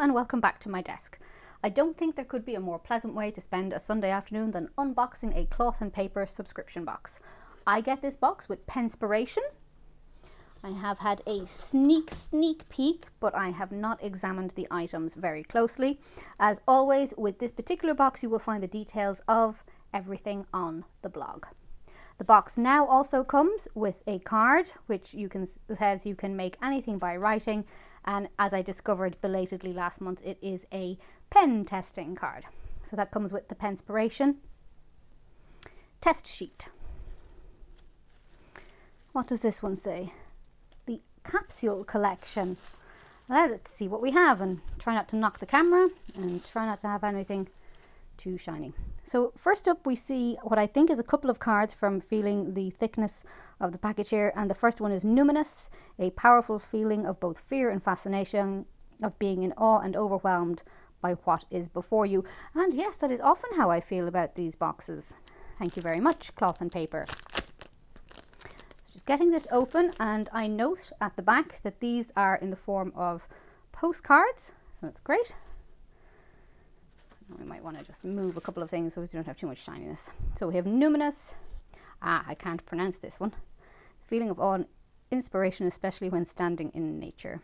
and welcome back to my desk. I don't think there could be a more pleasant way to spend a Sunday afternoon than unboxing a cloth and paper subscription box. I get this box with Penspiration. I have had a sneak peek, but I have not examined the items very closely. As always, with this particular box, you will find the details of everything on the blog. The box now also comes with a card, which says you can make anything by writing. And as I discovered belatedly last month, it is a pen testing card. So that comes with the Penspiration test sheet. What does this one say? The capsule collection. Let's see what we have and try not to knock the camera and try not to have anything too shiny. So first up we see what I think is a couple of cards from feeling the thickness of the package here, and the first one is numinous, a powerful feeling of both fear and fascination, of being in awe and overwhelmed by what is before you. And yes, that is often how I feel about these boxes. Thank you very much, cloth and paper. So just getting this open, and I note at the back that these are in the form of postcards, so that's great. We might want to just move a couple of things so we don't have too much shininess. So we have numinous. I can't pronounce this one. Feeling of awe and inspiration, especially when standing in nature.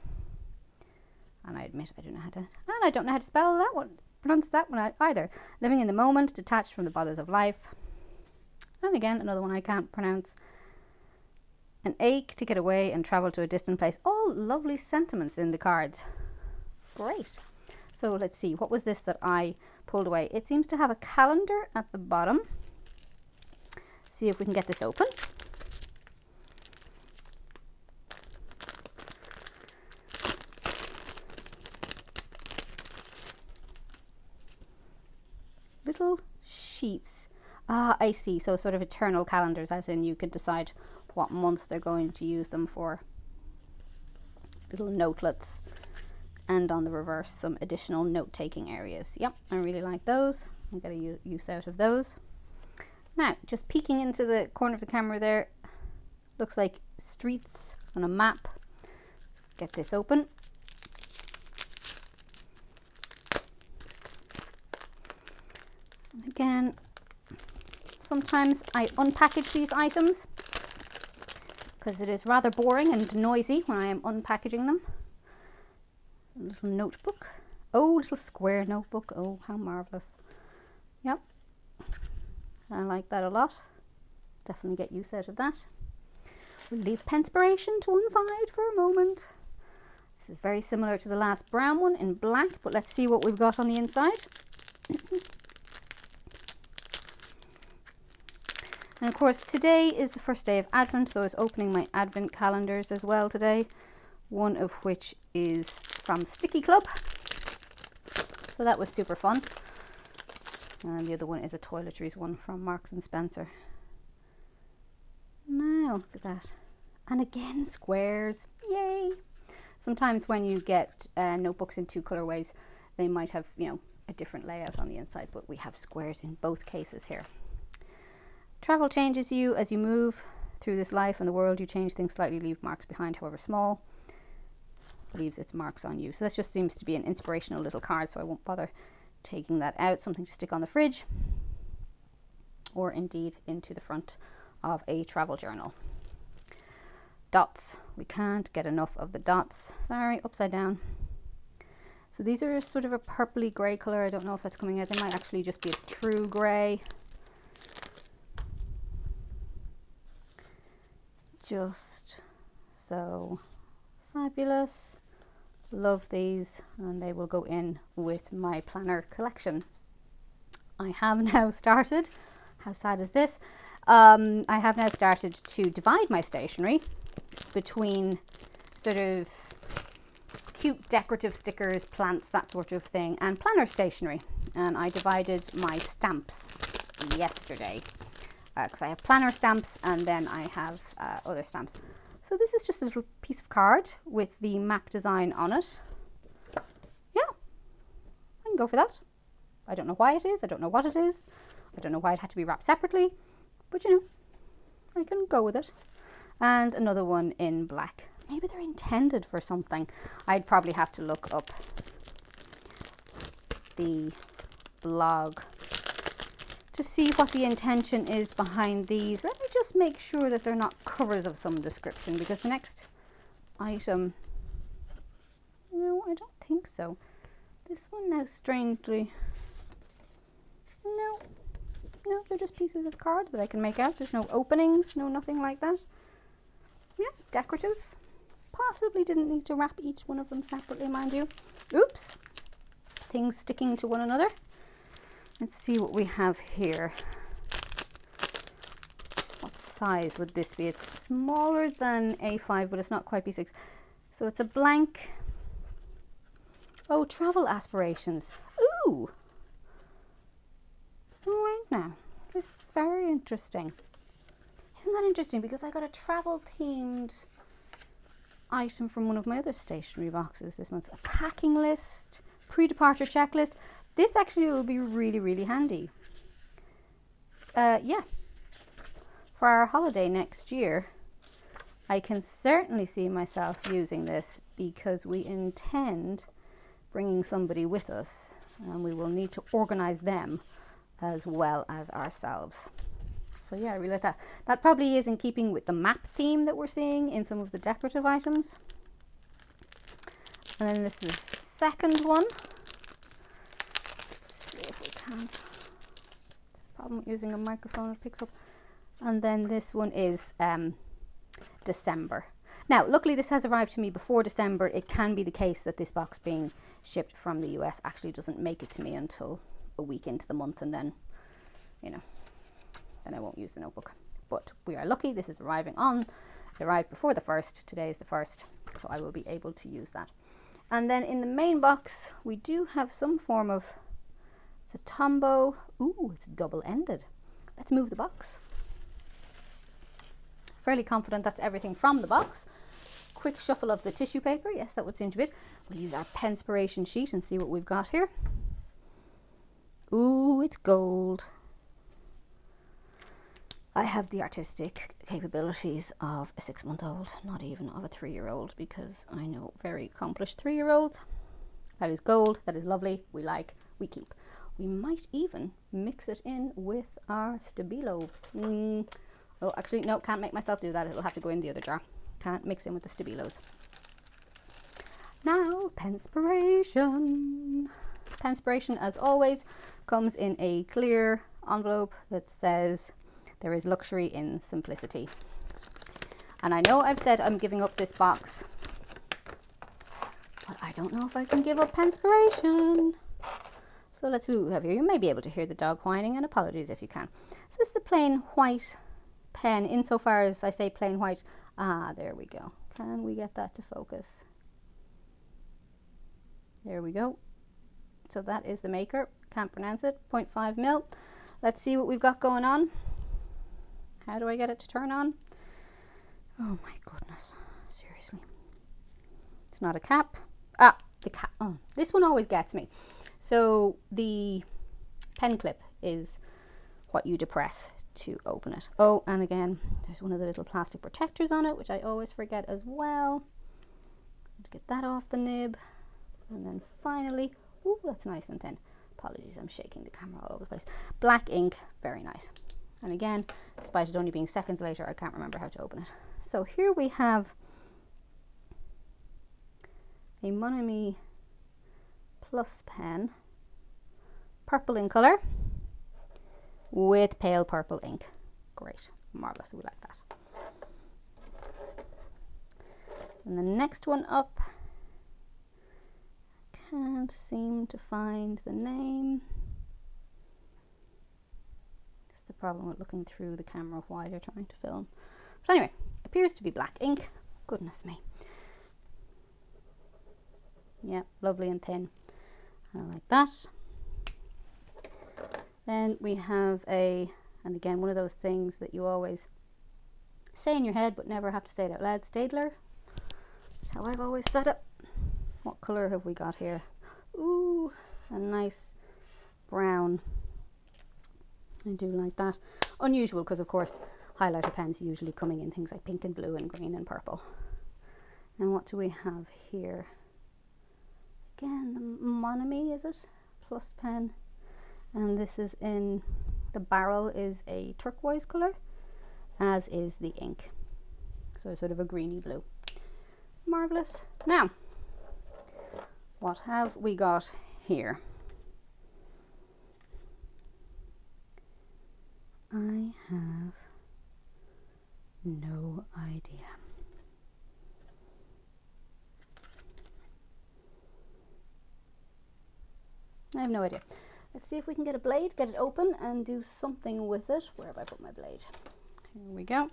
And I admit I don't know how to spell that one, pronounce that one either. Living in the moment, detached from the bothers of life. And again, another one I can't pronounce. An ache to get away and travel to a distant place. All lovely sentiments in the cards. Great. So let's see, what was this that I pulled away? It seems to have a calendar at the bottom. See if we can get this open. Little sheets. Ah, I see. So sort of eternal calendars, as in you can decide what months they're going to use them for. Little notelets. And on the reverse, some additional note-taking areas. Yep, I really like those. I'm going to use out of those. Now, just peeking into the corner of the camera there, looks like streets on a map. Let's get this open. And again, sometimes I unpackage these items because it is rather boring and noisy when I am unpackaging them. A little notebook. Oh, little square notebook. Oh, how marvellous. Yep. I like that a lot. Definitely get use out of that. We'll leave Penspiration to one side for a moment. This is very similar to the last brown one in black, but let's see what we've got on the inside. And of course, today is the first day of Advent, so I was opening my Advent calendars as well today. One of which is from Sticky Club, so that was super fun. And the other one is a toiletries one from Marks and Spencer. Now look at that, and again squares, yay! Sometimes when you get notebooks in two colorways, they might have a different layout on the inside, but we have squares in both cases here. Travel changes you as you move through this life and the world. You change things slightly, leave marks behind, however small. Leaves its marks on you. So this just seems to be an inspirational little card, so I won't bother taking that out. Something to stick on the fridge, or indeed into the front of a travel journal. Dots. We can't get enough of the dots. Sorry, upside down. So these are sort of a purpley grey colour. I don't know if that's coming out. They might actually just be a true grey. Just so fabulous. Love these, and they will go in with my planner collection. I have now started, how sad is this? I have now started to divide my stationery between sort of cute decorative stickers, plants, that sort of thing, and planner stationery. And I divided my stamps yesterday because I have planner stamps and then I have other stamps. So this is just a little piece of card with the map design on it. Yeah, I can go for that. I don't know why it is. I don't know what it is. I don't know why it had to be wrapped separately. But I can go with it. And another one in black. Maybe they're intended for something. I'd probably have to look up the blog to see what the intention is behind these. Let me just make sure that they're not covers of some description, because the next item, no, I don't think so. This one now, strangely, no, they're just pieces of card that I can make out. There's no openings, no nothing like that. Yeah, decorative. Possibly didn't need to wrap each one of them separately, mind you. Oops, things sticking to one another. Let's see what we have here. What size would this be? It's smaller than A5, but it's not quite B6. So it's a blank. Oh, travel aspirations. Ooh. All right now. This is very interesting. Isn't that interesting? Because I got a travel themed item from one of my other stationery boxes this month. A packing list, pre-departure checklist. This actually will be really, really handy. Yeah. For our holiday next year, I can certainly see myself using this, because we intend bringing somebody with us, and we will need to organize them as well as ourselves. So yeah, I really like that. That probably is in keeping with the map theme that we're seeing in some of the decorative items. And then this is the second one. Let's see if we can't. This problem with using a microphone, it picks up. And then this one is December. Now, luckily this has arrived to me before December. It can be the case that this box being shipped from the US actually doesn't make it to me until a week into the month, and then, you know, then I won't use the notebook. But we are lucky. This is arrived before the 1st. Today is the 1st, so I will be able to use that. And then in the main box, we do have some form of, it's a Tombow. Ooh, it's double-ended. Let's move the box. Fairly confident that's everything from the box. Quick shuffle of the tissue paper. Yes, that would seem to be it. We'll use our Penspiration sheet and see what we've got here. Ooh, it's gold. I have the artistic capabilities of a 6-month-old, not even of a 3-year-old, because I know very accomplished 3-year-olds. That is gold. That is lovely. We like, we keep. We might even mix it in with our Stabilo. Oh, actually, no, can't make myself do that. It'll have to go in the other jar. Can't mix in with the Stabilos. Now, Penspiration. Penspiration, as always, comes in a clear envelope that says, "There is luxury in simplicity." And I know I've said I'm giving up this box, but I don't know if I can give up Penspiration. So let's see what we have here. You may be able to hear the dog whining, and apologies if you can. So this is the plain white pen, insofar as I say plain white. Ah, there we go. Can we get that to focus? There we go. So that is the maker. Can't pronounce it. 0.5 mil. Let's see what we've got going on. How do I get it to turn on? Oh my goodness. Seriously. It's not a cap. Ah, the cap. Oh, this one always gets me. So the pen clip is what you depress to open it. Oh, and again, there's one of the little plastic protectors on it, which I always forget as well. Let's get that off the nib. And then finally, ooh, that's nice and thin. Apologies, I'm shaking the camera all over the place. Black ink, very nice. And again, despite it only being seconds later, I can't remember how to open it. So here we have a Monami Plus pen, purple in colour, with pale purple ink. Great, marvellous, we like that. And the next one up, can't seem to find the name. It's the problem with looking through the camera while you're trying to film. But anyway, appears to be black ink. Goodness me. Yeah, lovely and thin. I like that. Then we have and again, one of those things that you always say in your head but never have to say it out loud. Staedtler. That's how I've always said it. What colour have we got here? Ooh, a nice brown. I do like that. Unusual because, of course, highlighter pens usually coming in things like pink and blue and green and purple. And what do we have here? Again, the Monami, is it? plus pen, and this is in, the barrel is a turquoise colour, as is the ink. So sort of a greeny blue. Marvellous. Now, what have we got here? I have no idea. I have no idea. Let's see if we can get a blade, get it open and do something with it. Where have I put my blade? Here we go.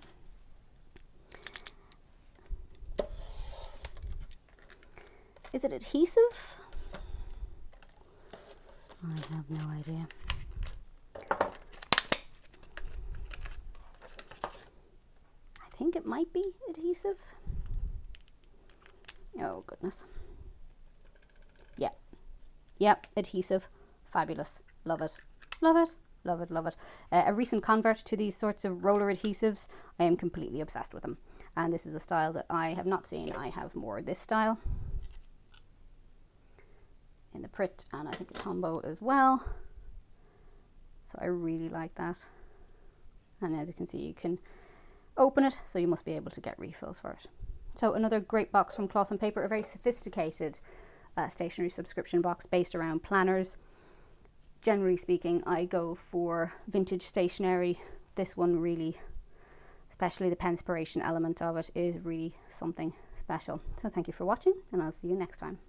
Is it adhesive? I have no idea. I think it might be adhesive. Oh goodness. Yeah. Yep, adhesive. Fabulous. Love it. Love it. Love it. Love it. A recent convert to these sorts of roller adhesives. I am completely obsessed with them. And this is a style that I have not seen. I have more this style in the Prit, and I think a Tombow as well. So I really like that. And as you can see, you can open it, so you must be able to get refills for it. So another great box from Cloth and Paper, a very sophisticated stationery subscription box based around planners. Generally speaking, I go for vintage stationery. This one really, especially the Penspiration element of it, is really something special. So thank you for watching, and I'll see you next time.